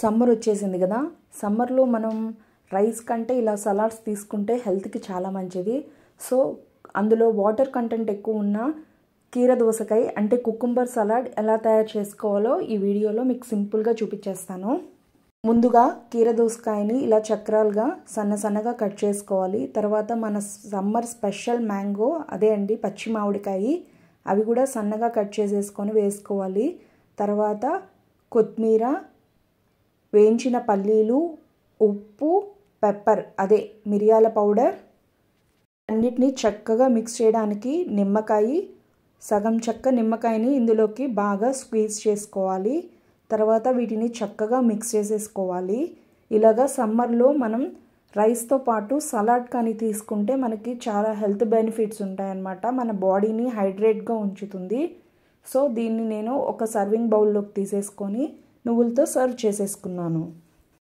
Summer వచ్చేసింది కదా, సమ్మర్లో మనం రైస్ కంటే ఇలా సలాడ్స్ తీసుకుంటే హెల్త్కి చాలా మంచిది. సో అందులో వాటర్ కంటెంట్ ఎక్కువ ఉన్న కీర దోసకాయ అంటే కుకుంబర్ సలాడ్ ఎలా తయారు చేసుకోవాలో ఈ వీడియోలో మీకు సింపుల్గా చూపించేస్తాను. ముందుగా కీర దోసకాయని ఇలా చక్రాలుగా సన్నగా కట్ చేసుకోవాలి. తర్వాత మన సమ్మర్ స్పెషల్ మ్యాంగో అదే అండి పచ్చి మామిడికాయ, అవి కూడా సన్నగా కట్ చేసేసుకొని వేసుకోవాలి. తర్వాత కొత్తిమీర, వేయించిన పల్లీలు, ఉప్పు, పెప్పర్ అదే మిరియాల పౌడర్ అన్నిటినీ చక్కగా మిక్స్ చేయడానికి నిమ్మకాయ, సగం చెక్క నిమ్మకాయని ఇందులోకి బాగా స్క్వీజ్ చేసుకోవాలి. తర్వాత వీటిని చక్కగా మిక్స్ చేసేసుకోవాలి. ఇలాగా సమ్మర్లో మనం రైస్తో పాటు సలాడ్ కానీ తీసుకుంటే మనకి చాలా హెల్త్ బెనిఫిట్స్ ఉంటాయన్నమాట. మన బాడీని హైడ్రేట్గా ఉంచుతుంది. సో దీన్ని నేను ఒక సర్వింగ్ బౌల్లోకి తీసేసుకొని నువ్వులతో సర్వ్ చేసేసుకున్నాను.